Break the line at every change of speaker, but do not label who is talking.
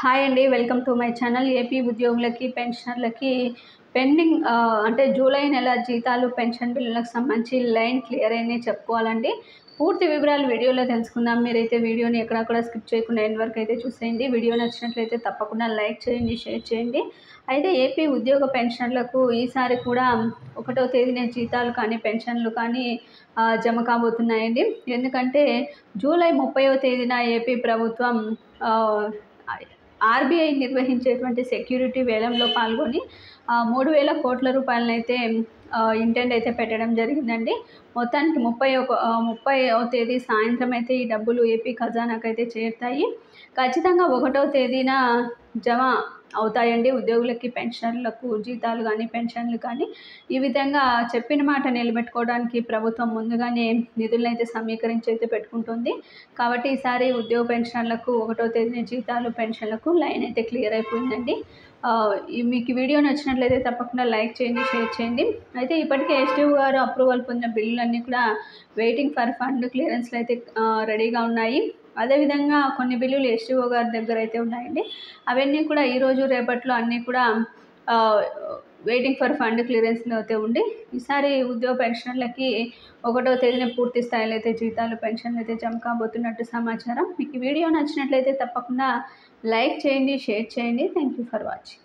Hi అండి. Welcome to my channel. AP ఉద్యోగులకి, పెన్షనర్లకి pending అంటే జూలై నెల జీతాలు, పెన్షన్ బిల్లులకు సంబంధించి లైన్ క్లియర్ అయిందని చెప్పుకోవాలండి. పూర్తి వివరాలు వీడియోలో తెలుసుకుందాం. మీరైతే వీడియోని ఎక్కడా కూడా స్కిప్ చేయకుండా ఎండ్ వరకు అయితే చూసేయండి. వీడియో నచ్చినట్లయితే తప్పకుండా లైక్ చేయండి, షేర్ చేయండి. అయితే ఏపీ ఉద్యోగ పెన్షనర్లకు ఈసారి కూడా 1వ తేదీన జీతాలు కానీ, పెన్షన్లు కానీ జమ కాబోతున్నాయండి. ఎందుకంటే జూలై 30వ తేదీన ఏపీ ప్రభుత్వం ఆర్బీఐ నిర్వహించేటువంటి సెక్యూరిటీ వేలంలో పాల్గొని 3,000 కోట్ల రూపాయలనైతే ఇంటెండ్ అయితే పెట్టడం జరిగిందండి. మొత్తానికి 30వ తేదీ సాయంత్రం అయితే ఈ డబ్బులు ఏపీ ఖజానాకైతే చేరుతాయి. ఖచ్చితంగా 1వ తేదీన జమ అవుతాయండి. ఉద్యోగులకి, పెన్షనర్లకు జీతాలు కానీ, పెన్షన్లు కానీ. ఈ విధంగా చెప్పిన మాట నిలబెట్టుకోవడానికి ప్రభుత్వం ముందుగానే నిధులనైతే సమీకరించి అయితే పెట్టుకుంటుంది. కాబట్టి ఈసారి ఉద్యోగ పెన్షనర్లకు 1వ తేదీన జీతాలు, పెన్షన్లకు లైన్ అయితే క్లియర్ అయిపోయిందండి. మీకు వీడియో నచ్చినట్లయితే తప్పకుండా లైక్ చేయండి, షేర్ చేయండి. అయితే ఇప్పటికే ఎస్టీఓ గారు అప్రూవల్ పొందిన బిల్లులన్నీ కూడా వెయిటింగ్ ఫర్ ఫండ్ క్లియరెన్స్లు అయితే రెడీగా ఉన్నాయి. అదేవిధంగా కొన్ని బిల్లులు ఎస్టీఓ గారి దగ్గర అయితే ఉన్నాయండి. అవన్నీ కూడా ఈరోజు రేపట్లో అన్నీ కూడా వెయిటింగ్ ఫర్ ఫండ్ క్లియరెన్స్లో అయితే ఉండి ఈసారి ఉద్యోగ పెన్షనర్లకి 1వ తేదీన పూర్తి స్థాయిలో అయితే జీతాలు, పెన్షన్లు అయితే జమ కాబోతున్నట్టు సమాచారం. మీకు వీడియో నచ్చినట్లయితే తప్పకుండా లైక్ చేయండి, షేర్ చేయండి. Thank you for watching.